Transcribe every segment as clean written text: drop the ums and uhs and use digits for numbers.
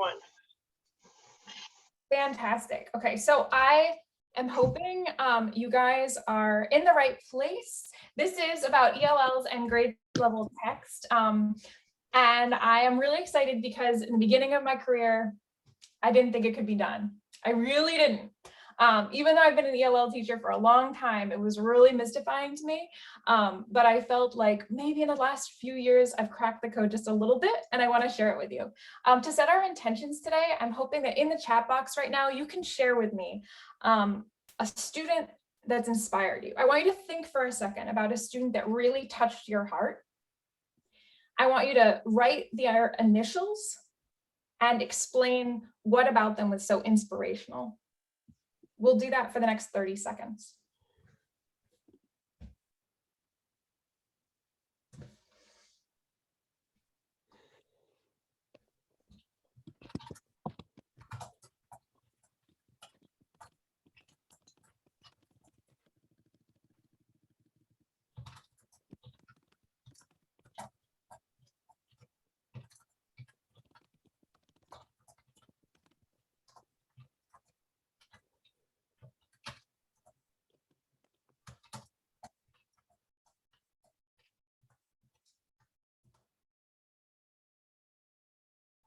one. Fantastic. Okay, so I am hoping you guys are in the right place. This is about ELLs and grade level text. And I am really excited because in the beginning of my career, I didn't think it could be done. I really didn't. Even though I've been an ELL teacher for a long time, it was really mystifying to me. But I felt like maybe in the last few years, I've cracked the code just a little bit, and I want to share it with you. To set our intentions today, I'm hoping that in the chat box right now, you can share with me a student that's inspired you. I want you to think for a second about a student that really touched your heart. I want you to write their initials and explain what about them was so inspirational. We'll do that for the next 30 seconds.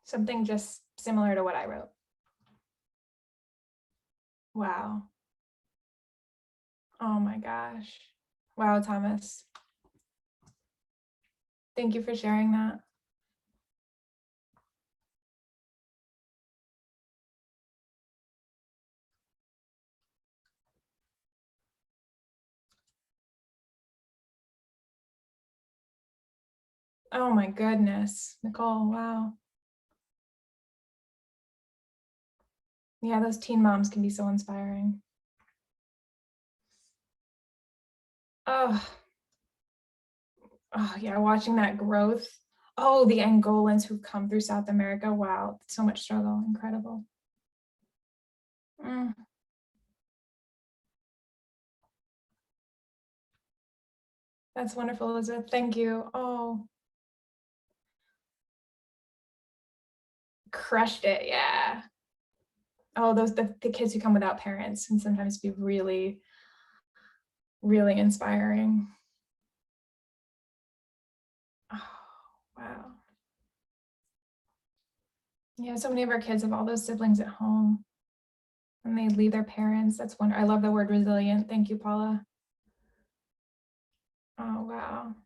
Something just similar to what I wrote. Wow. Oh my gosh. Wow, Thomas. Thank you for sharing that. Oh my goodness, Nicole, wow. Yeah, those teen moms can be so inspiring. Oh yeah, watching that growth. Oh, the Angolans who've come through South America. Wow, so much struggle, incredible. That's wonderful, Elizabeth, thank you. Oh. Crushed it, yeah. Oh, the kids who come without parents can sometimes be really, really inspiring. Oh, wow. Yeah, so many of our kids have all those siblings at home and they leave their parents. That's wonderful. I love the word resilient. Thank you, Paula. Oh, wow.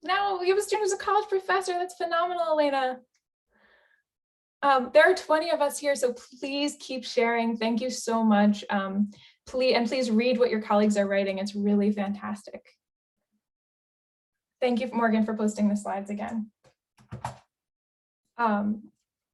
No, you have a student who's a college professor. That's phenomenal, Elena. There are 20 of us here, so please keep sharing. Thank you so much. Please read what your colleagues are writing. It's really fantastic. Thank you, Morgan, for posting the slides again.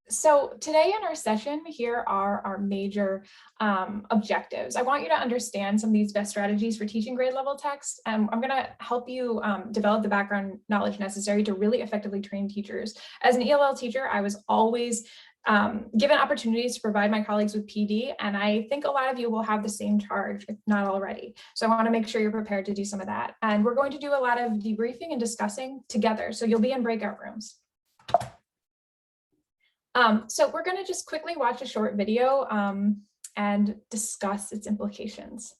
So today in our session, here are our major objectives. I want you to understand some of these best strategies for teaching grade level text. I'm going to help you develop the background knowledge necessary to really effectively train teachers. As an ELL teacher, I was always given opportunities to provide my colleagues with PD, and I think a lot of you will have the same charge, if not already. So I want to make sure you're prepared to do some of that. And we're going to do a lot of debriefing and discussing together. So you'll be in breakout rooms. So we're going to just quickly watch a short video and discuss its implications.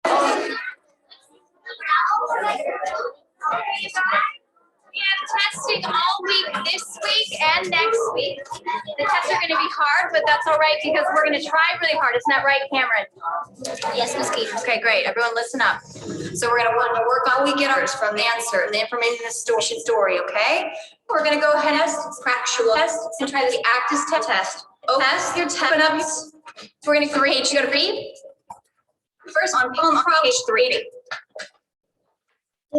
We have testing all week this week and next week. The tests are going to be hard, but that's all right because we're going to try really hard. Isn't that right, Cameron? Yes, Ms. Keith. Okay, great. Everyone listen up. So we're going to want to work all week from the answer, the information in the story, okay? We're going to go ahead and test, factual test, and try the active test. Test your test. So we're going to read. You got to read? First on page 3. ¿A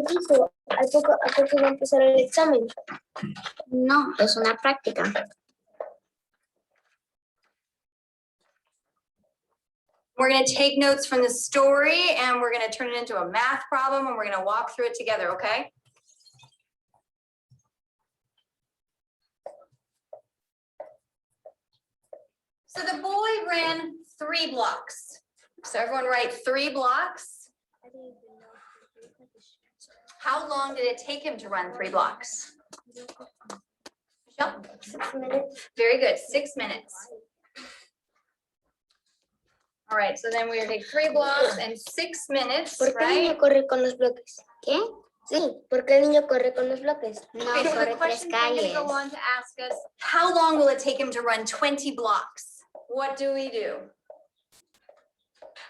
poco va a empezar el examen? No, es una práctica. We're going to take notes from the story and we're going to turn it into a math problem and we're going to walk through it together, okay? So the boy ran 3 blocks. So everyone write 3 blocks. How long did it take him to run 3 blocks? Michelle? 6 minutes. Very good, 6 minutes. All right, so then we're gonna take 3 blocks and 6 minutes, ¿Por qué el niño right? corre con los bloques? ¿Qué? Sí, ¿por qué el niño corre con los bloques? No, Okay, so the corre 3 question's then gonna calles. go on to ask us, how long will it take him to run 20 blocks? What do we do?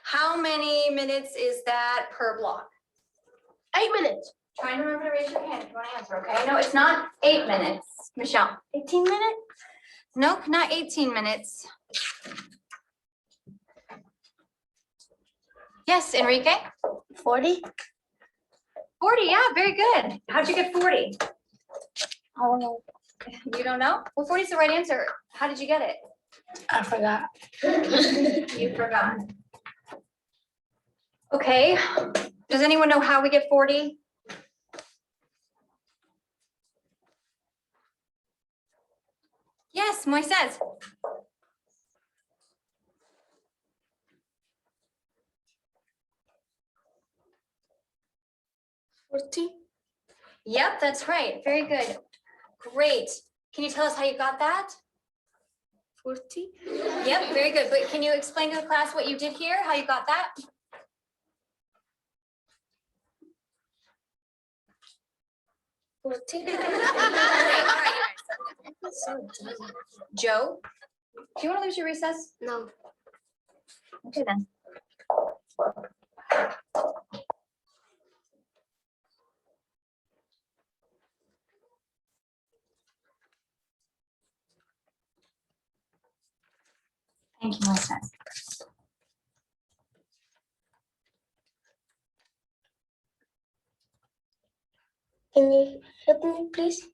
How many minutes is that per block? 8 minutes. Try and remember to raise your hand if you want to answer, okay? No, it's not 8 minutes. Michelle? 18 minutes? Nope, not 18 minutes. Yes, Enrique? 40? 40, yeah, very good. How'd you get 40? I don't know. You don't know? Well, 40 is the right answer. How did you get it? I forgot. You forgot. Okay, does anyone know how we get 40? Yes, Moises. 40? Yep, that's right. Very good. Great. Can you tell us how you got that? 40? Yep, very good. But can you explain to the class what you did here, how you got that? 40? Great, all right. Joe, do you want to lose your recess? No. Okay then. Thank you, Moises. Can you help me, please?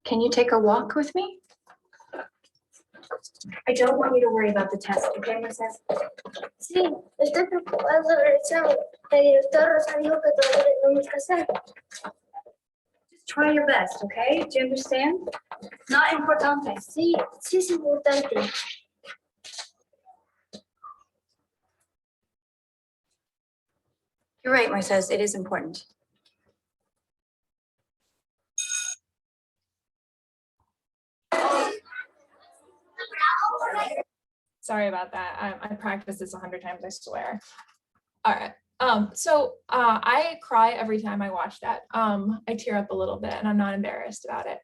Can you take a walk with me? I don't want you to worry about the test, okay, Moises? Sí, estoy preocupada sobre el examen. La directora Rosa dijo que todavía lo tenemos que hacer. Just try your best, okay? Do you understand? Not importante. Sí, sí es importante. You're right, Moises, it is important. Sorry about that. I practiced this 100 times, I swear. All right. I cry every time I watch that. I tear up a little bit and I'm not embarrassed about it.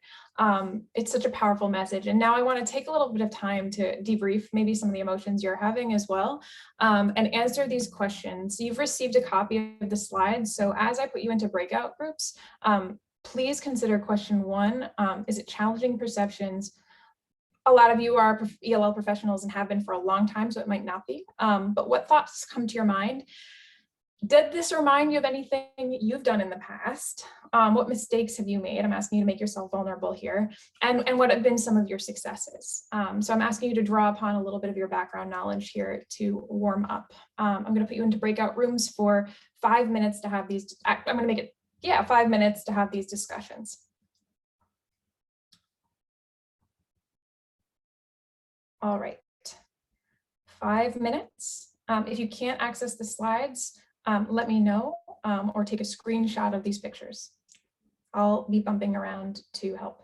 It's such a powerful message. And now I want to take a little bit of time to debrief maybe some of the emotions you're having as well, and answer these questions. You've received a copy of the slides. So as I put you into breakout groups, please consider question 1. Is it challenging perceptions? A lot of you are ELL professionals and have been for a long time, so it might not be. But what thoughts come to your mind? Did this remind you of anything you've done in the past? What mistakes have you made? I'm asking you to make yourself vulnerable here. And what have been some of your successes? So I'm asking you to draw upon a little bit of your background knowledge here to warm up. I'm going to put you into breakout rooms for 5 minutes to have these. I'm going to make it, 5 minutes to have these discussions. All right, 5 minutes. If you can't access the slides, let me know, or take a screenshot of these pictures. I'll be bumping around to help.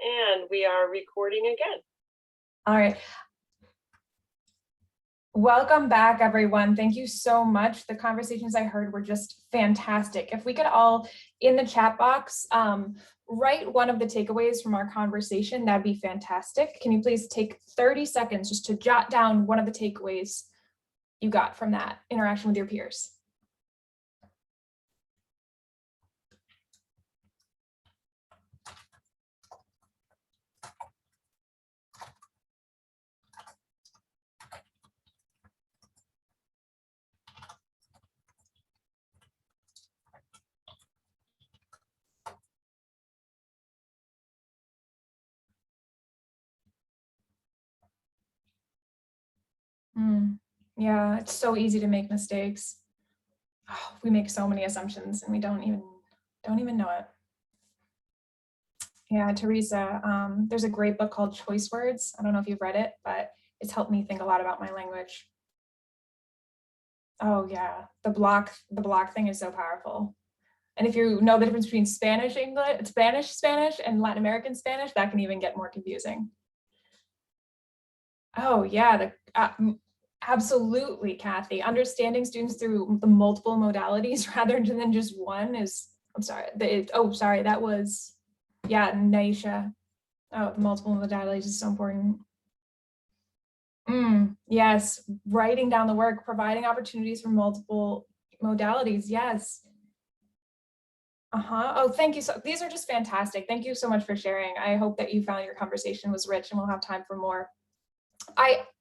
And we are recording again. All right. Welcome back, everyone. Thank you so much. The conversations I heard were just fantastic. If we could all, in the chat box, write one of the takeaways from our conversation, that'd be fantastic. Can you please take 30 seconds just to jot down one of the takeaways you got from that interaction with your peers? Yeah, it's so easy to make mistakes. Oh, we make so many assumptions and we don't even know it. Yeah, Teresa, there's a great book called Choice Words. I don't know if you've read it, but it's helped me think a lot about my language. Oh yeah, the block thing is so powerful. And if you know the difference between Spanish, English, Spanish, and Latin American Spanish, that can even get more confusing. Oh yeah, absolutely, Kathy. Understanding students through the multiple modalities rather than just one is, I'm sorry, sorry, that was, yeah, Naisha. Oh, the multiple modalities is so important. Yes, writing down the work, providing opportunities for multiple modalities, yes. Oh, thank you. So these are just fantastic. Thank you so much for sharing. I hope that you found your conversation was rich and we'll have time for more.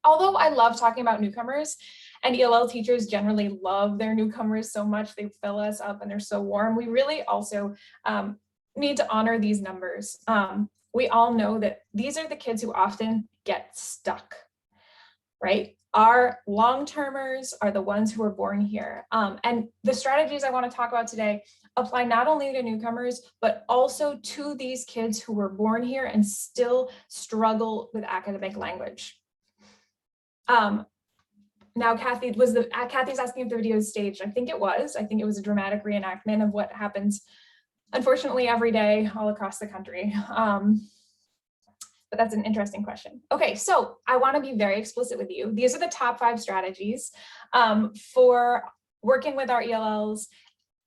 Although I love talking about newcomers, and ELL teachers generally love their newcomers so much, they fill us up and they're so warm, we really also need to honor these numbers. We all know that these are the kids who often get stuck, right? Our long-termers are the ones who are born here. And the strategies I want to talk about today apply not only to newcomers, but also to these kids who were born here and still struggle with academic language. Now, Kathy's asking if the video is staged. I think it was a dramatic reenactment of what happens, unfortunately, every day all across the country. But that's an interesting question. Okay, so I want to be very explicit with you. These are the top 5 strategies for working with our ELLs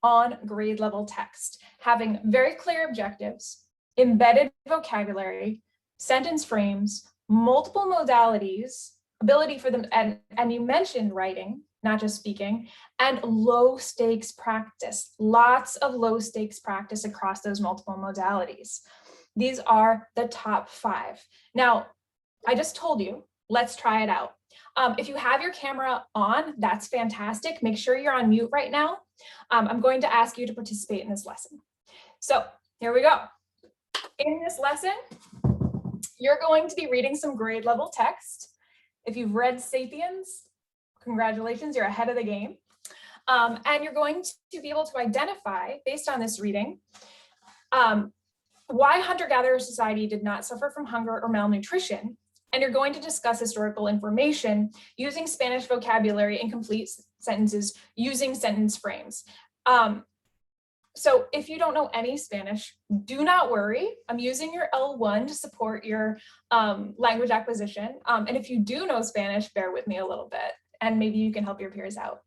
on grade level text. Having very clear objectives, embedded vocabulary, sentence frames, multiple modalities, ability for them, and you mentioned writing, not just speaking, and low stakes practice, lots of low stakes practice across those multiple modalities. These are the top 5. Now, I just told you, let's try it out. If you have your camera on, that's fantastic. Make sure you're on mute right now. I'm going to ask you to participate in this lesson. So here we go. In this lesson, you're going to be reading some grade level text. If you've read Sapiens, congratulations, you're ahead of the game. And you're going to be able to identify, based on this reading, why hunter-gatherer society did not suffer from hunger or malnutrition. And you're going to discuss historical information using Spanish vocabulary and complete sentences using sentence frames. So if you don't know any Spanish, do not worry. I'm using your L1 to support your language acquisition. And if you do know Spanish, bear with me a little bit, and maybe you can help your peers out.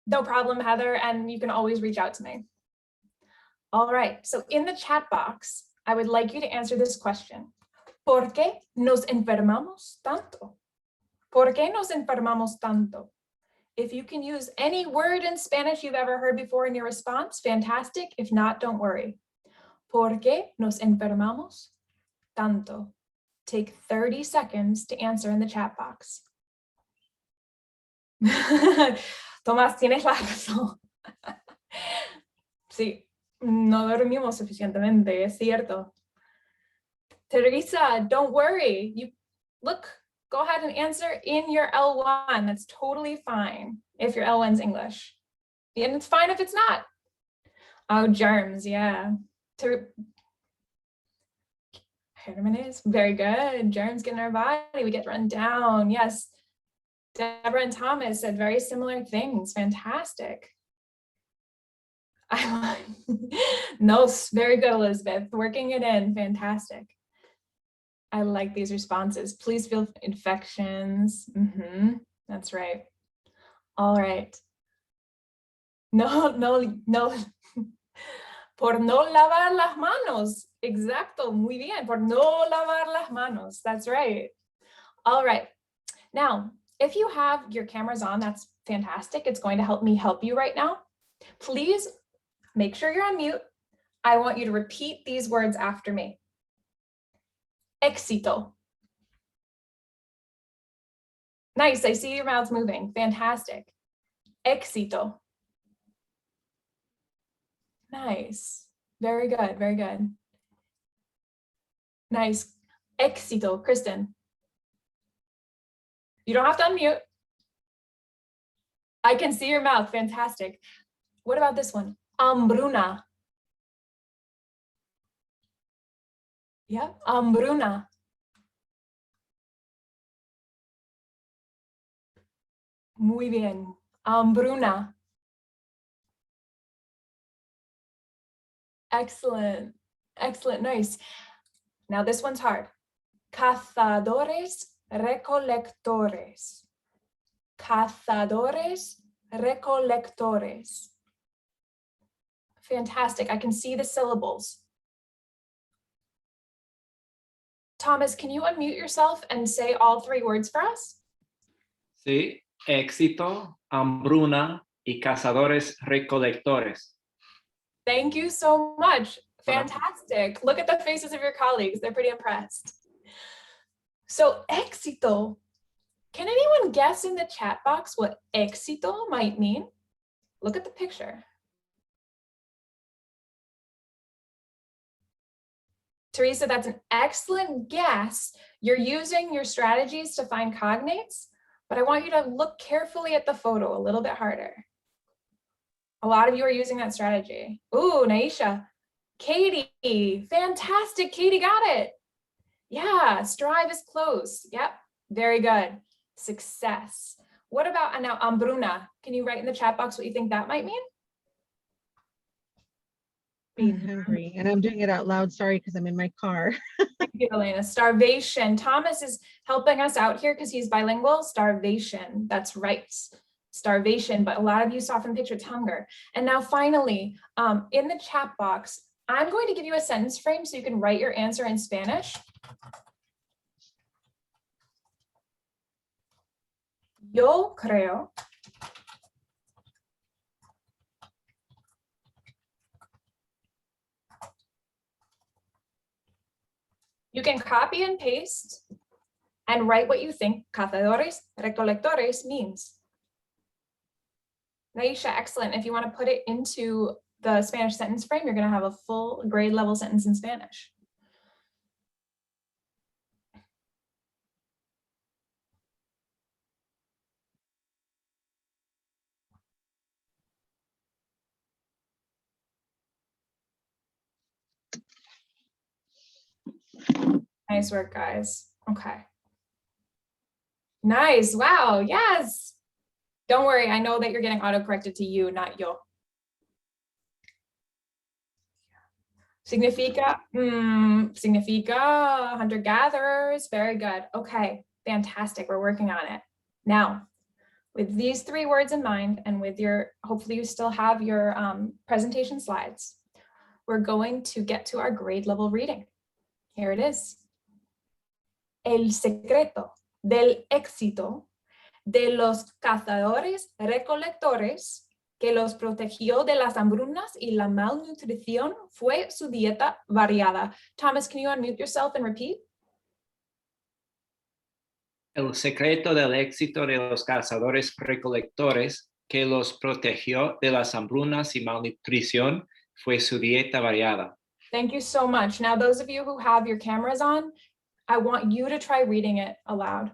No problem, Heather, and you can always reach out to me. All right, so in the chat box, I would like you to answer this question. ¿Por qué nos enfermamos tanto? ¿Por qué nos enfermamos tanto? If you can use any word in Spanish you've ever heard before in your response, fantastic. If not, don't worry. ¿Por qué nos enfermamos tanto? Take 30 seconds to answer in the chat box. Tomás, tienes la razón. Sí, no dormimos suficientemente, es cierto. Teresa, don't worry. Go ahead and answer in your L1. That's totally fine if your L1's English. And it's fine if it's not. Oh, germs, yeah. Herman is very good. Germs get in our body, we get run down. Yes. Deborah and Thomas said very similar things. Fantastic. No, very good, Elizabeth. Working it in, fantastic. I like these responses. Please feel infections. That's right. All right. No. Por no lavar las manos. Exacto. Muy bien. Por no lavar las manos. That's right. All right. Now, if you have your cameras on, that's fantastic. It's going to help me help you right now. Please make sure you're on mute. I want you to repeat these words after me. Éxito. Nice, I see your mouths moving. Fantastic. Éxito. Nice. Very good, very good. Nice. Éxito, Kristen. You don't have to unmute. I can see your mouth. Fantastic. What about this one? Hambruna. Yeah, hambruna. Muy bien. Hambruna. Excellent. Excellent. Nice. Now this one's hard. Cazadores recolectores. Cazadores recolectores. Fantastic. I can see the syllables. Thomas, can you unmute yourself and say all 3 words for us? Sí, éxito, hambruna y cazadores recolectores. Thank you so much. Hola. Fantastic. Look at the faces of your colleagues. They're pretty impressed. So éxito. Can anyone guess in the chat box what éxito might mean? Look at the picture. Teresa, that's an excellent guess. You're using your strategies to find cognates, but I want you to look carefully at the photo a little bit harder. A lot of you are using that strategy. Ooh, Naisha. Katie, fantastic. Katie got it. Yeah, strive is close. Yep, very good. Success. What about now hambruna? Can you write in the chat box what you think that might mean? Being hungry, and I'm doing it out loud. Sorry, because I'm in my car. Thank you, Elena. Starvation. Thomas is helping us out here because he's bilingual. Starvation. That's right. Starvation. But a lot of you saw from the picture it's hunger. And now finally, in the chat box, I'm going to give you a sentence frame so you can write your answer in Spanish. Yo creo you can copy and paste and write what you think cazadores recolectores means. Naisha, excellent. If you want to put it into the Spanish sentence frame, you're going to have a full grade level sentence in Spanish. Nice work, guys. Okay. Nice. Wow. Yes. Don't worry. I know that you're getting auto-corrected to you, not yo. Significa, significa hunter-gatherers. Very good. Okay. Fantastic. We're working on it. Now, with these 3 words in mind, and with your, hopefully you still have your presentation slides, we're going to get to our grade level reading. Here it is. El secreto del éxito de los cazadores recolectores que los protegió de las hambrunas y la malnutrición fue su dieta variada. Thomas, can you unmute yourself and repeat? El secreto del éxito de los cazadores recolectores que los protegió de las hambrunas y malnutrición fue su dieta variada. Thank you so much. Now, those of you who have your cameras on, I want you to try reading it aloud.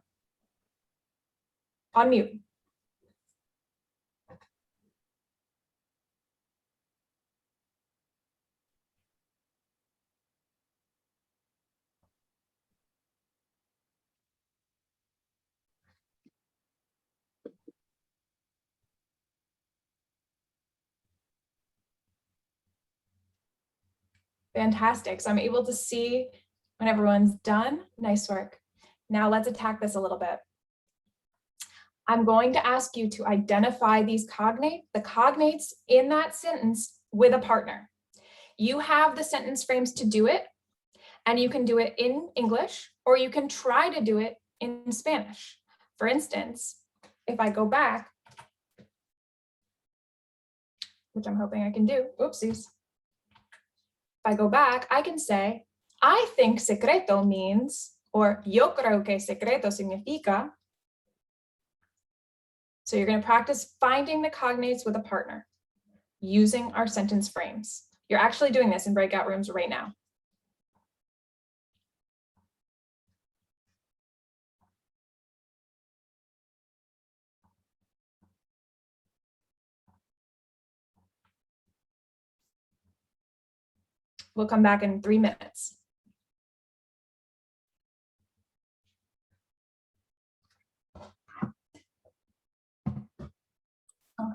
Unmute. Fantastic. So I'm able to see when everyone's done. Nice work. Now let's attack this a little bit. I'm going to ask you to identify these cognates, the cognates in that sentence with a partner. You have the sentence frames to do it, and you can do it in English, or you can try to do it in Spanish. For instance, if I go back, which I'm hoping I can do, oopsies. If I go back, I can say, I think secreto means, or yo creo que secreto significa. So you're going to practice finding the cognates with a partner using our sentence frames. You're actually doing this in breakout rooms right now. We'll come back in 3 minutes.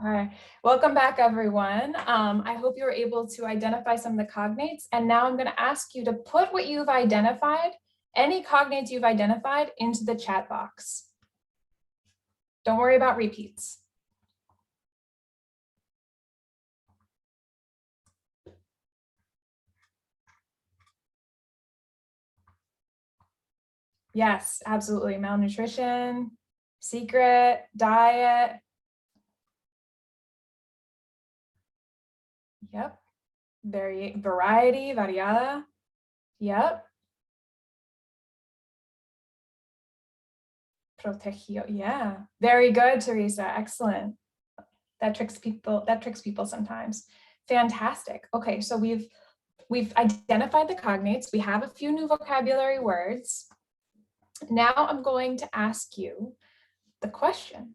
Okay, welcome back, everyone. I hope you were able to identify some of the cognates. And now I'm going to ask you to put what you've identified, any cognates you've identified, into the chat box. Don't worry about repeats. Yes, absolutely. Malnutrition, secret, diet. Yep. Variety, variada. Yep. Protegio. Yeah. Very good, Teresa. Excellent. That tricks people sometimes. Fantastic. Okay, so we've identified the cognates. We have a few new vocabulary words. Now I'm going to ask you the question.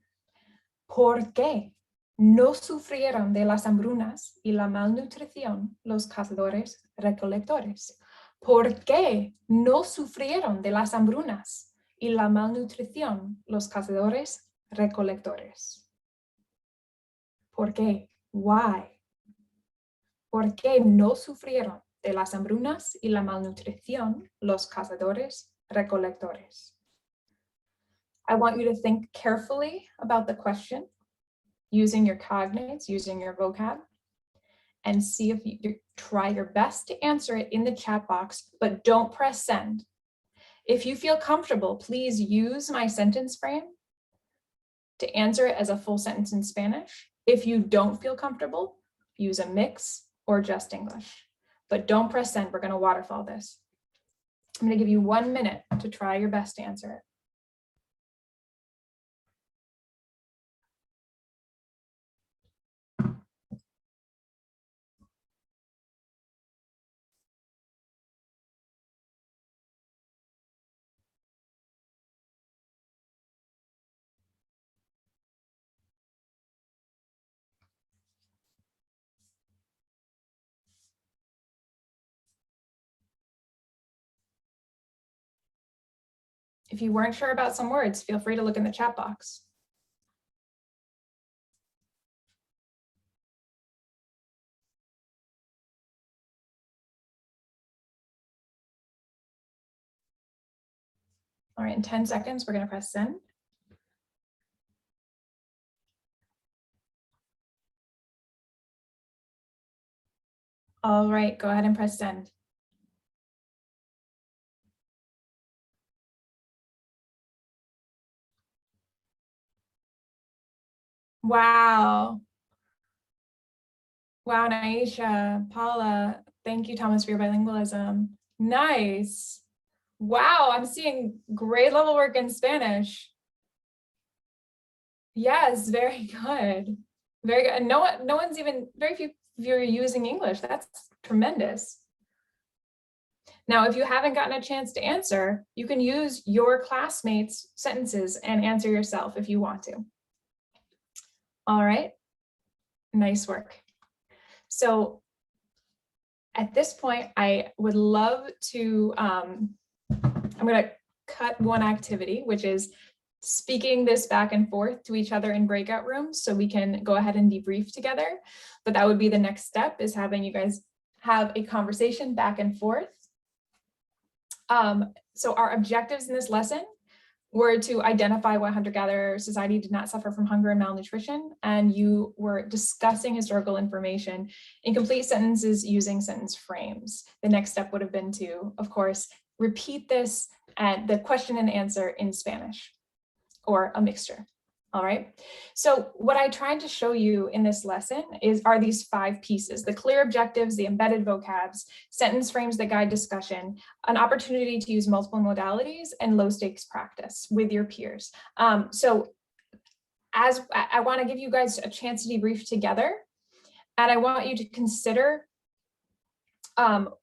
¿Por qué no sufrieron de las hambrunas y la malnutrición los cazadores recolectores? ¿Por qué no sufrieron de las hambrunas y la malnutrición los cazadores recolectores? ¿Por qué? Why? ¿Por qué no sufrieron de las hambrunas y la malnutrición los cazadores recolectores? I want you to think carefully about the question, using your cognates, using your vocab, and see if you try your best to answer it in the chat box, but don't press send. If you feel comfortable, please use my sentence frame to answer it as a full sentence in Spanish. If you don't feel comfortable, use a mix or just English, but don't press send. We're going to waterfall this. I'm going to give you 1 minute to try your best to answer it. If you weren't sure about some words, feel free to look in the chat box. All right, in 10 seconds, we're going to press send. All right, go ahead and press send. Wow. Wow, Naisha, Paula, thank you, Thomas, for your bilingualism. Nice. Wow, I'm seeing grade level work in Spanish. Yes, very good. Very good. And no one's even, very few of you are using English. That's tremendous. Now, if you haven't gotten a chance to answer, you can use your classmates' sentences and answer yourself if you want to. All right, nice work. So at this point, I would love to, I'm going to cut one activity, which is speaking this back and forth to each other in breakout rooms so we can go ahead and debrief together. But that would be the next step, is having you guys have a conversation back and forth. So our objectives in this lesson were to identify why hunter-gatherer society did not suffer from hunger and malnutrition, and you were discussing historical information in complete sentences using sentence frames. The next step would have been to, of course, repeat this and the question and answer in Spanish or a mixture. All right. So what I tried to show you in this lesson are these 5 pieces: the clear objectives, the embedded vocabs, sentence frames that guide discussion, an opportunity to use multiple modalities, and low stakes practice with your peers. So as I want to give you guys a chance to debrief together, and I want you to consider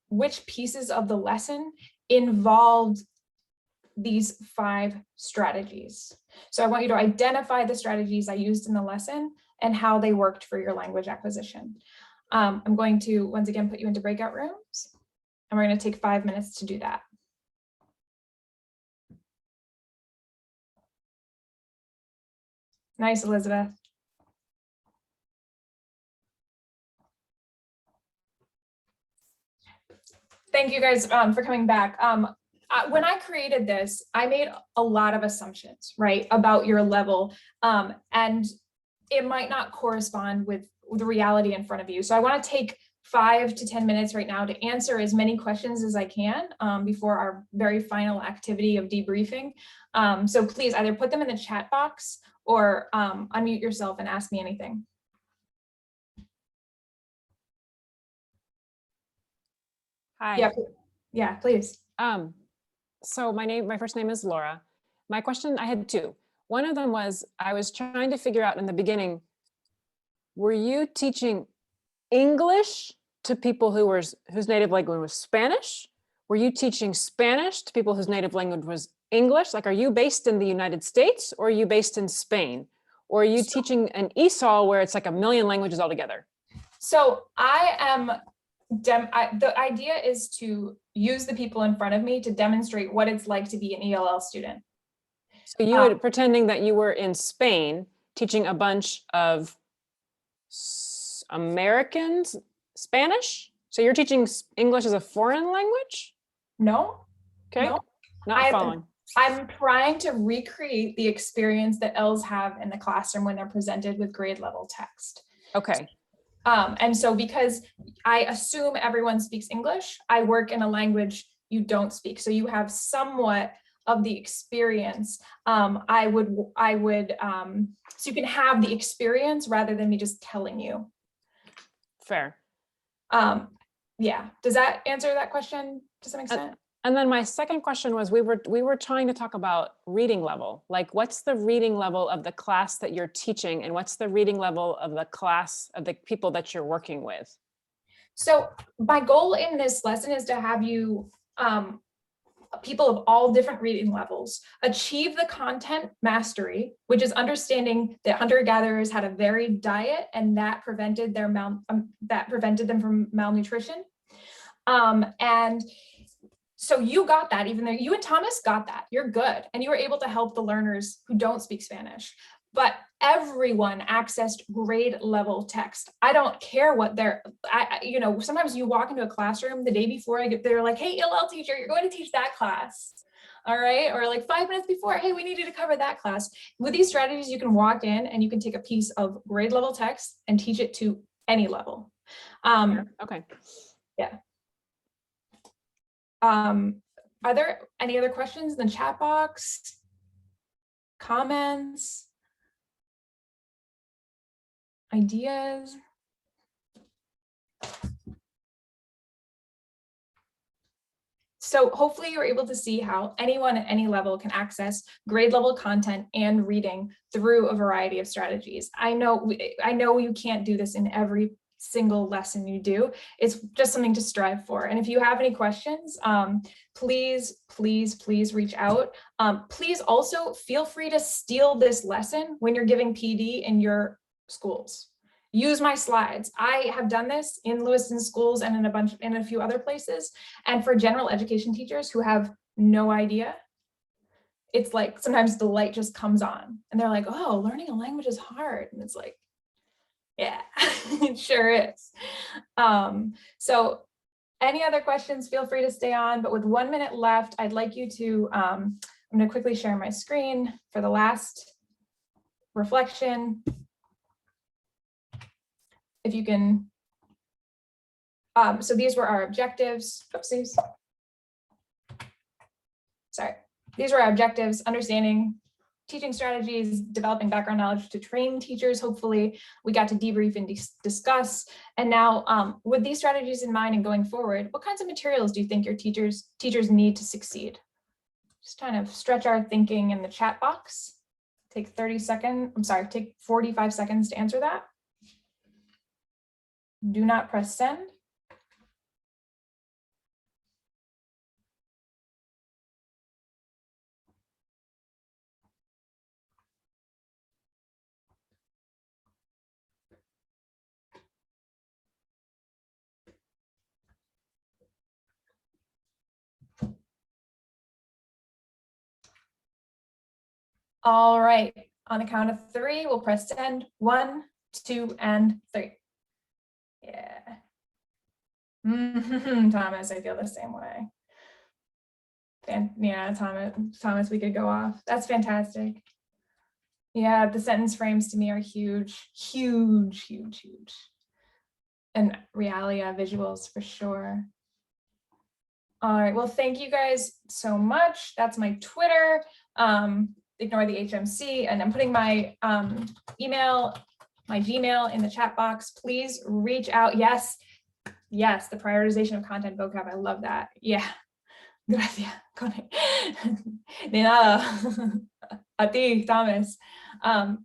which pieces of the lesson involved these 5 strategies. So I want you to identify the strategies I used in the lesson and how they worked for your language acquisition. I'm going to once again put you into breakout rooms, and we're going to take 5 minutes to do that. Nice, Elizabeth. Thank you guys for coming back. When I created this, I made a lot of assumptions, right, about your level, and it might not correspond with the reality in front of you. So I want to take 5 to 10 minutes right now to answer as many questions as I can before our very final activity of debriefing. So please either put them in the chat box or unmute yourself and ask me anything. Hi. Yeah, please. So my first name is Laura. My question, I had two. One of them was, I was trying to figure out in the beginning, were you teaching English to people whose native language was Spanish? Were you teaching Spanish to people whose native language was English? Like, are you based in the United States or are you based in Spain? Or are you teaching an ESOL where it's like a million languages altogether? So I am, the idea is to use the people in front of me to demonstrate what it's like to be an ELL student. So you were pretending that you were in Spain teaching a bunch of Americans Spanish? So you're teaching English as a foreign language? No. Okay, No. not following. I'm trying to recreate the experience that ELLs have in the classroom when they're presented with grade level text. Okay. And so because I assume everyone speaks English, I work in a language you don't speak. So you have somewhat of the experience. So you can have the experience rather than me just telling you. Fair. Yeah, does that answer that question to some extent? And then my second question was, we were trying to talk about reading level. Like, what's the reading level of the class that you're teaching, and what's the reading level of the class of the people that you're working with? So my goal in this lesson is to have you, people of all different reading levels, achieve the content mastery, which is understanding that hunter-gatherers had a varied diet and that prevented them from malnutrition. And so you got that, even though you and Thomas got that, you're good. And you were able to help the learners who don't speak Spanish, but everyone accessed grade level text. I don't care what they're, sometimes you walk into a classroom the day before they're like, hey, ELL teacher, you're going to teach that class. All right. Or like 5 minutes before, hey, we need you to cover that class. With these strategies, you can walk in and you can take a piece of grade level text and teach it to any level. Okay. Yeah. Are there any other questions in the chat box? Comments? Ideas? So hopefully you're able to see how anyone at any level can access grade level content and reading through a variety of strategies. I know you can't do this in every single lesson you do. It's just something to strive for. And if you have any questions, please reach out. Please also feel free to steal this lesson when you're giving PD in your schools. Use my slides. I have done this in Lewiston schools and in a few other places. And for general education teachers who have no idea, it's like sometimes the light just comes on and they're like, oh, learning a language is hard. And it's like, yeah, it sure is. So any other questions, feel free to stay on, but with 1 minute left, I'd like you to, I'm gonna quickly share my screen for the last reflection. If you can, so these were our objectives. Oopsies. Sorry, these were our objectives: understanding teaching strategies, developing background knowledge to train teachers. Hopefully we got to debrief and discuss. And now with these strategies in mind and going forward, what kinds of materials do you think your teachers need to succeed? Just kind of stretch our thinking in the chat box. Take 45 seconds to answer that. Do not press send. All right, on the count of 3, we'll press send. 1, 2, and 3. Yeah. Thomas, I feel the same way. And yeah, Thomas, we could go off. That's fantastic. Yeah, the sentence frames to me are huge, huge, huge, huge. And realia visuals for sure. All right, well, thank you guys so much. That's my Twitter. Ignore the HMC, and I'm putting my email, my Gmail in the chat box. Please reach out. Yes, the prioritization of content vocab. I love that. Yeah. Gracias. De nada. A ti, Thomas.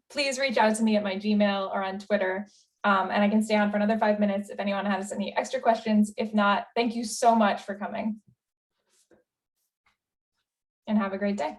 Please reach out to me at my Gmail or on Twitter. And I can stay on for another 5 minutes if anyone has any extra questions. If not, thank you so much for coming. And have a great day.